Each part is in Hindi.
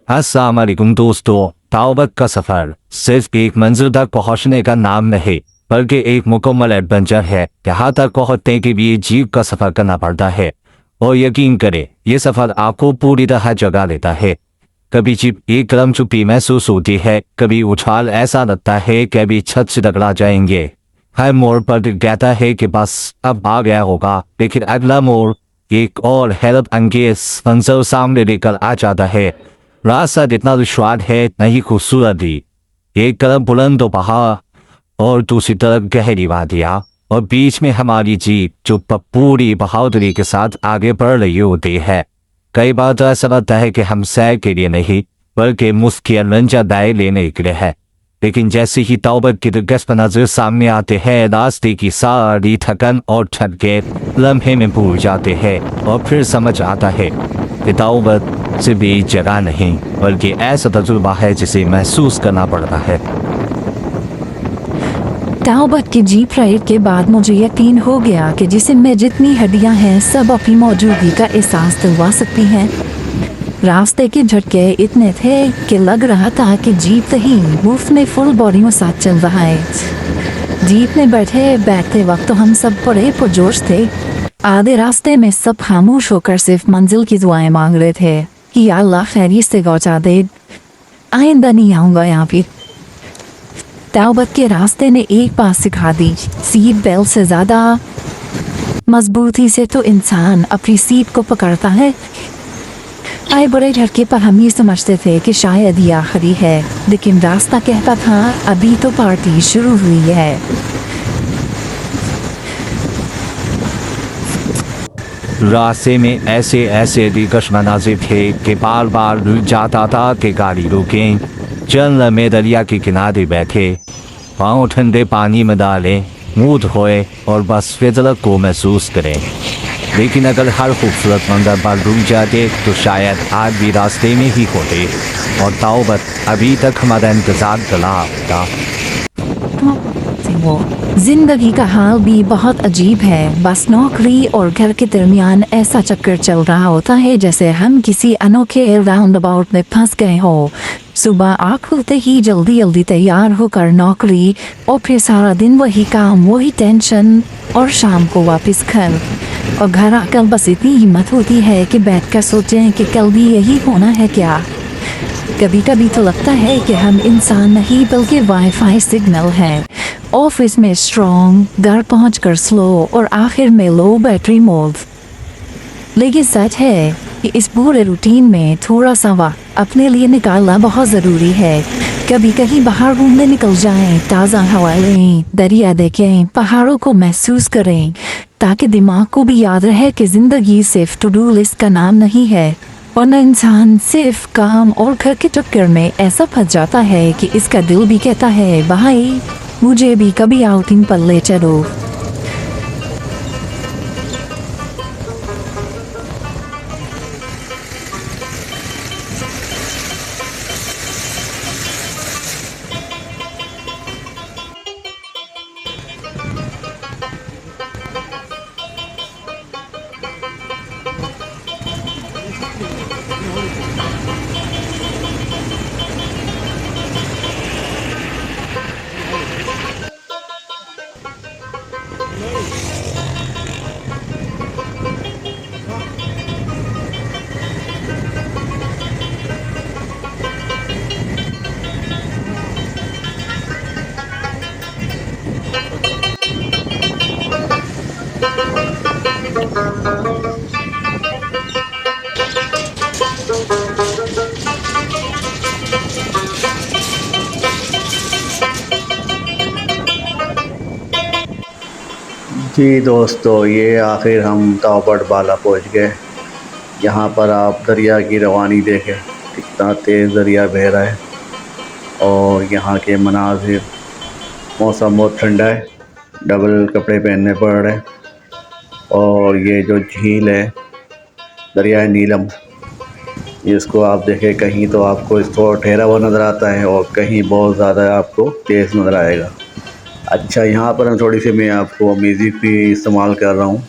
अस्सलाम वालेकुम दोस्तों, ताओबत का सफ़र सिर्फ एक मंजिल तक पहुंचने का नाम नहीं बल्कि एक मुकम्मल एडवेंचर है। यहाँ तक पहुंचने के लिए जीप का सफ़र करना पड़ता है और यकीन करें ये सफ़र आपको पूरी तरह जगा लेता है। कभी जीप एकदम चुप्पी महसूस होती है, कभी उछाल ऐसा लगता है कि अभी छत से टकरा जाएंगे। हर मोड़ पर दिल कहता है कि बस अब आ गया होगा, लेकिन अगला मोड़ एक और हैरत अंगेज मंजर सामने लेकर आ जाता है। रास्ता जितना दुश्वार है नहीं खूबसूरत भी। एक तरफ बुलंद तो पहाड़ और दूसरी तरफ गहरी वादियाँ और बीच में हमारी जीप जो पूरी बहादुरी के साथ आगे बढ़ रही होती है। कई बार तो ऐसा लगता है कि हम सैर के लिए नहीं बल्कि मुश्किल मंजिल दाएं लेने के लिए है। लेकिन जैसे ही तौबत की दिलचस्प नजर सामने आते हैं, रास्ते की सारी थकन और थके लम्हे में भूल जाते हैं और फिर समझ आता है कि तौबत सिर्फ एक जगह नहीं बल्कि ऐसा तजुर्बा है जिसे महसूस करना पड़ता है। ताओबत की जीप राइड के बाद मुझे यकीन हो गया कि जिस्म में जितनी हड्डियां हैं सब अपनी मौजूदगी का एहसास दिलवा सकती हैं। रास्ते के झटके इतने थे कि लग रहा था कि जीप नहीं मुफ्त में फुल बॉडियों साथ चल रहा है। जीप में बैठते वक्त तो हम सब बड़े पुरजोश थे। आधे रास्ते में सब खामोश होकर सिर्फ मंजिल की दुआएं मांग रहे थे कि या अल्लाह खैरियत से पहुंचा दे, आइंदा नहीं आऊँगा यहाँ फिर। ताओबत के रास्ते ने एक बात सिखा दी, सीट बेल्ट से ज़्यादा मजबूती से तो इंसान अपनी सीट को पकड़ता है। आए बड़े झटके पर हम ये समझते थे कि शायद ये आखिरी है, लेकिन रास्ता कहता था अभी तो पार्टी शुरू हुई है। रास्ते में ऐसे ऐसे दिलकश मनाजिर थे कि बार बार रुक जाता था कि गाड़ी रुकें। चंद लम्हे दरिया के किनारे बैठे, पाँव ठंडे पानी में डालें, मुँह धोए और बस फितरत को महसूस करें। लेकिन अगर हर खूबसूरत मंजर पर रुक जाते तो शायद आज भी रास्ते में ही होते और ताओबत अभी तक हमारा इंतजार कर रहा होता। जिंदगी का हाल भी बहुत अजीब है। बस नौकरी और घर के दरमियान ऐसा चक्कर चल रहा होता है जैसे हम किसी अनोखे राउंड अबाउट में फंस गए हो। सुबह आँख खुलते ही जल्दी जल्दी तैयार होकर नौकरी और फिर सारा दिन वही काम वही टेंशन और शाम को वापस घर। और घर आकर बस इतनी हिम्मत होती है कि बैठकर सोचें कि कल भी यही होना है क्या। कभी कभी तो लगता है कि हम इंसान नहीं बल्कि वाईफाई सिग्नल है। ऑफिस में स्ट्रॉन्ग, घर पहुंचकर स्लो और आखिर में लो बैटरी मोड। लेकिन सच है कि इस पूरे रूटीन में थोड़ा सा वक्त अपने लिए निकालना बहुत ज़रूरी है। कभी कहीं बाहर घूमने निकल जाएं, ताज़ा हवा लें, दरिया देखें, पहाड़ों को महसूस करें, ताकि दिमाग को भी याद रहे कि ज़िंदगी सिर्फ टू डू लिस्ट का नाम नहीं है। वरना इंसान सिर्फ काम और घर के चक्कर में ऐसा फंस जाता है कि इसका दिल भी कहता है भाई मुझे भी कभी आउटिंग पर ले चलो। जी दोस्तों, ये आखिर हम ताओबत बाला पहुंच गए। यहाँ पर आप दरिया की रवानी देखें, कितना तेज़ दरिया बह रहा है और यहाँ के मनाजिर। मौसम बहुत ठंडा है, डबल कपड़े पहनने पड़ रहे हैं। और ये जो झील है दरिया नीलम, इसको आप देखें कहीं तो आपको इसको ठहरा हुआ नज़र आता है और कहीं बहुत ज़्यादा आपको तेज़ नज़र आएगा। अच्छा, यहाँ पर थोड़ी सी मैं आपको म्यूज़िक भी इस्तेमाल कर रहा हूँ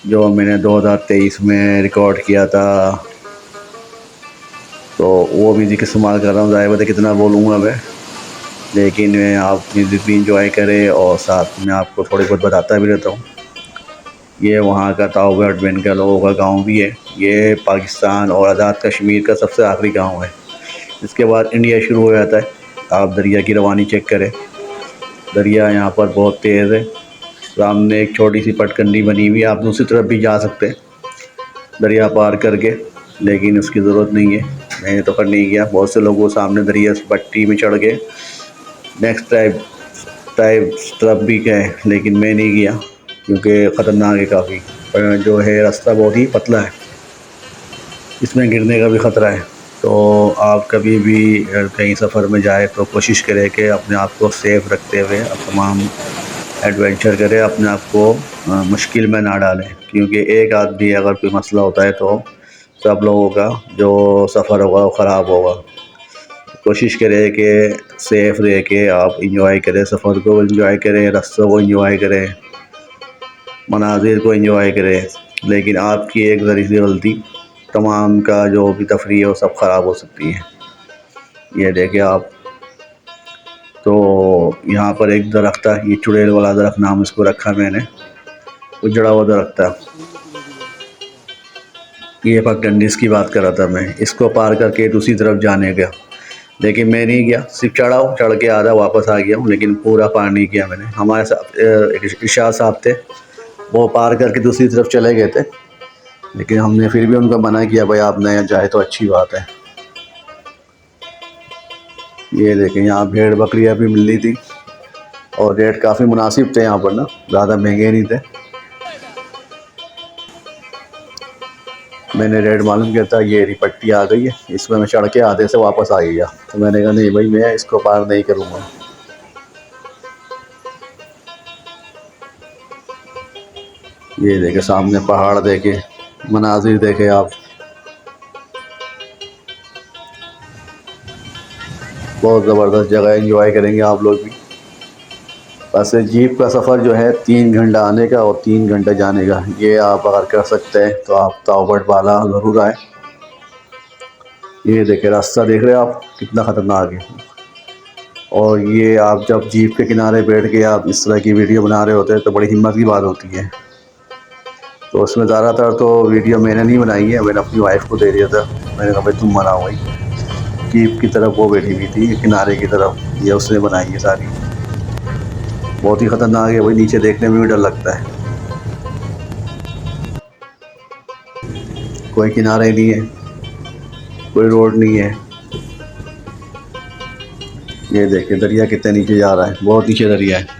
जो मैंने 2023 में रिकॉर्ड किया था तो वो म्यूज़िक इस्तेमाल कर रहा हूँ। ज़ाहिर बात है कितना बोलूँगा मैं, लेकिन मैं आप म्यूज़िक भी इंजॉय करें और साथ में आपको थोड़ी बहुत बताता भी रहता हूँ। ये वहाँ का ताऊबेट बेन का लोगों का गांव भी है। ये पाकिस्तान और आज़ाद कश्मीर का सबसे आखिरी गांव है। इसके बाद इंडिया शुरू हो जाता है। आप दरिया की रवानी चेक करें, दरिया यहाँ पर बहुत तेज़ है। सामने एक छोटी सी पटकंडी बनी हुई है, आप दूसरी तरफ भी जा सकते हैं दरिया पार करके, लेकिन उसकी ज़रूरत नहीं है। मैंने तो कर नहीं किया। बहुत से लोगों सामने दरिया से पट्टी में चढ़ के नेक्स्ट टाइप तरफ भी गए, लेकिन मैं नहीं किया क्योंकि ख़तरनाक है काफ़ी। जो है रास्ता बहुत ही पतला है, इसमें गिरने का भी ख़तरा है। तो आप कभी भी कहीं सफ़र में जाए तो कोशिश करें कि अपने आप को सेफ़ रखते हुए आप तमाम एडवेंचर करें, अपने आप को मुश्किल में ना डालें, क्योंकि एक आदमी अगर कोई मसला होता है तो सब लोगों का जो सफ़र होगा वो ख़राब होगा। कोशिश करें कि सेफ़ रह के आप इंजॉय करें, सफ़र को इंजॉय करें, रास्तों को इंजॉय करें, मनाज़िर को इंजॉय करें। लेकिन आपकी एक ज़री सी गलती तमाम का जो भी तफरीह है वो सब ख़राब हो सकती है। ये देखिए आप, तो यहाँ पर एक दरख्त है, ये चुड़ैल वाला दरख्त नाम इसको रखा मैंने, उजड़ा हुआ दरख्त है। ये पगडंडिस की बात कर रहा था मैं, इसको पार करके दूसरी तरफ जाने का, लेकिन मैं नहीं गया, सिर्फ चढ़ के आधा वापस आ गया हूँ, लेकिन पूरा पार नहीं किया मैंने। हमारे साथ एक इरशाद साहब थे, वो पार करके दूसरी तरफ चले गए थे, लेकिन हमने फिर भी उनको मना किया, भाई आप नया जाए तो अच्छी बात है। ये देखें यहाँ भेड़ बकरियाँ भी मिल रही थी और रेट काफ़ी मुनासिब थे यहाँ पर ना, ज़्यादा महंगे नहीं थे। मैंने रेट मालूम किया था, ये पट्टी आ गई है, इसमें मैं चढ़ के आधे से वापस आ गया। तो मैंने कहा नहीं भाई, मैं इसको पार नहीं करूँगा। ये देखे सामने पहाड़ देखे, मनाजिर देखे आप, बहुत ज़बरदस्त जगह है, एंजॉय करेंगे आप लोग भी। बस जीप का सफ़र जो है 3 घंटा आने का और 3 घंटा जाने का, ये आप अगर कर सकते हैं तो आप ताऊबट बाला ज़रूर आए। ये देखे रास्ता देख रहे हैं आप कितना ख़तरनाक है, और ये आप जब जीप के किनारे बैठ के आप इस तरह की वीडियो बना रहे होते हैं तो बड़ी हिम्मत की बात होती है। तो उसमें ज़्यादातर तो वीडियो मैंने नहीं बनाई है, मैंने अपनी वाइफ को दे दिया था। मैंने कहा भाई तुम बनाओ भाई। जीप की तरफ वो बैठी हुई थी किनारे की तरफ, ये उसने बनाई है सारी। बहुत ही ख़तरनाक है भाई, नीचे देखने में भी डर लगता है, कोई किनारे नहीं है, कोई रोड नहीं है। ये देखिए दरिया कितने नीचे जा रहा है, बहुत नीचे दरिया है।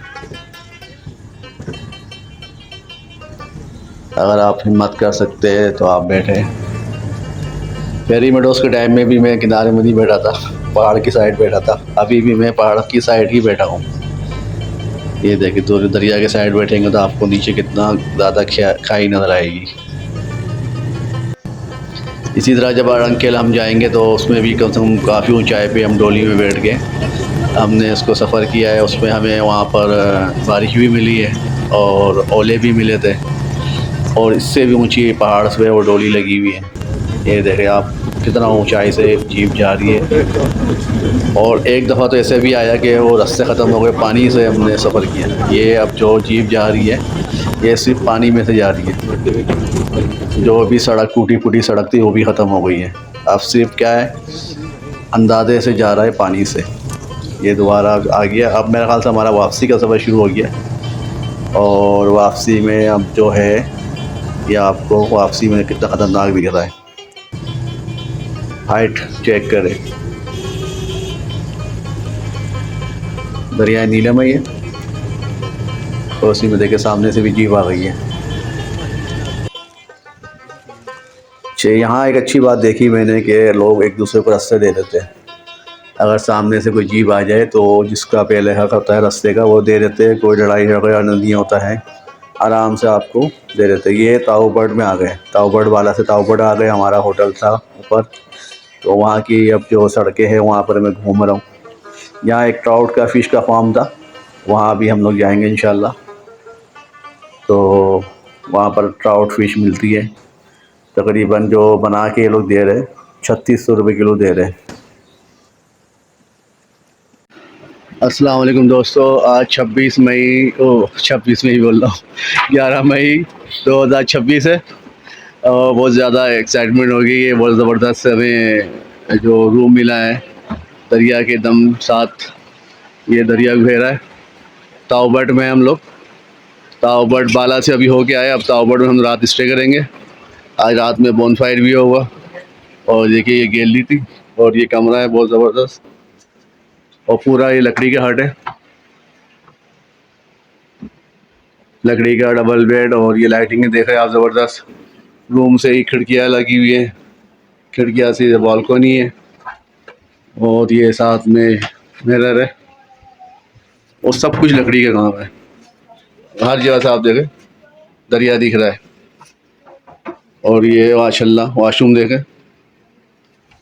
अगर आप हिम्मत कर सकते हैं तो आप बैठे। फेरी मेडोज़ के टाइम में भी मैं किनारे में नहीं बैठा था, पहाड़ की साइड बैठा था। अभी भी मैं पहाड़ की साइड ही बैठा हूँ। ये देखिए तो दरिया के साइड बैठेंगे तो आपको नीचे कितना ज़्यादा खाई नज़र आएगी। इसी तरह जब अरंकेल हम जाएंगे तो उसमें भी कम से कम काफ़ी ऊंचाई पे हम डोली में बैठ के हमने इसको सफ़र किया है। उसमें हमें वहाँ पर बारिश भी मिली है और ओले भी मिले थे, और इससे भी ऊंची पहाड़ पे वो डोली लगी हुई है। ये देखें आप कितना ऊंचाई से जीप जा रही है। और एक दफ़ा तो ऐसे भी आया कि वो रास्ते ख़त्म हो गए, पानी से हमने सफ़र किया। ये अब जो जीप जा रही है ये सिर्फ पानी में से जा रही है, जो भी सड़क टूटी फूटी सड़क थी वो भी ख़त्म हो गई है। अब सिर्फ क्या है, अंदाजे से जा रहा है पानी से। ये दोबारा आ गया। अब मेरे ख्याल से हमारा वापसी का सफ़र शुरू हो गया, और वापसी में अब जो है ये आपको वापसी में कितना ख़तरनाक दिख रहा है। हाइट चेक करें, दरिया नीलम है ये, और उसी में देखे सामने से भी जीप आ गई है। यहाँ एक अच्छी बात देखी मैंने कि लोग एक दूसरे को रास्ते दे देते हैं। अगर सामने से कोई जीप आ जाए तो जिसका पहले हक होता है रास्ते का वो दे देते हैं, कोई लड़ाई झगड़ा नहीं होता है, आराम से आपको दे देते हैं। ये ताऊबट में आ गए, ताऊबट वाला से ताऊबट आ गए। हमारा होटल था ऊपर, तो वहाँ की अब जो सड़कें हैं वहाँ पर मैं घूम रहा हूँ। यहाँ एक ट्राउट का फ़िश का फार्म था, वहाँ भी हम लोग जाएंगे इंशाल्लाह। तो वहाँ पर ट्राउट फ़िश मिलती है, तकरीबन जो बना के ये लोग दे रहे हैं 3600 रुपये किलो दे रहे हैं। अस्सलाम वालेकुम दोस्तों, आज 26 मई बोल रहा हूँ 11 मई 2026 है। और बहुत ज़्यादा एक्साइटमेंट हो गई है, बहुत ज़बरदस्त हमें जो रूम मिला है दरिया के दम साथ। ये दरिया घेरा है ताओबट में। हम लोग ताओबट बाला से अभी होके आए, अब ताओबट में हम रात स्टे करेंगे। आज रात में बोनफायर भी होगा। और देखिए ये गैलरी थी और ये कमरा है बहुत ज़बरदस्त, और पूरा ये लकड़ी का हट है, लकड़ी का डबल बेड। और ये लाइटिंग देख रहे हैं आप, ज़बरदस्त। रूम से ही खिड़कियाँ लगी हुई हैं, खिड़कियाँ से बालकनी है, और ये साथ में मिरर है, और सब कुछ लकड़ी का काम है। हर जगह से आप देखें दरिया दिख रहा है। और ये माशाल्लाह वाशरूम देखें,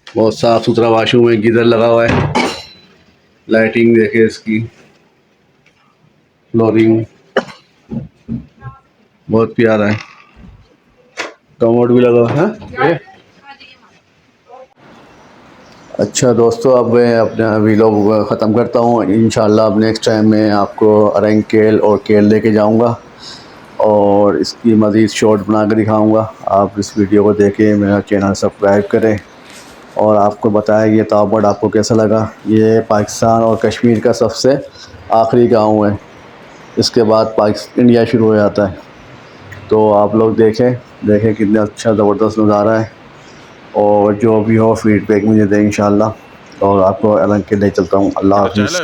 बहुत साफ़ सुथरा वाशरूम है, गीज़र लगा हुआ है। लाइटिंग देखें इसकी, फ्लोरिंग बहुत प्यारा है, कमोड भी लगा हुआ है। अच्छा दोस्तों, अब मैं अपना वीलॉग ख़त्म करता हूँ। इंशाल्लाह अब नेक्स्ट टाइम मैं आपको अरंग केल और केल लेके जाऊँगा और इसकी मज़ीद शॉर्ट बना कर दिखाऊँगा। आप इस वीडियो को देखें, मेरा चैनल सब्सक्राइब करें, और आपको बताया ये ताओबट आपको कैसा लगा। ये पाकिस्तान और कश्मीर का सबसे आखिरी गाँव है, इसके बाद इंडिया शुरू हो जाता है। तो आप लोग देखें कितना अच्छा ज़बरदस्त नज़ारा है। और जो भी हो फीडबैक मुझे दें इंशाल्लाह, और आपको अलग के ले चलता हूँ। अल्लाह हाफ़िज़।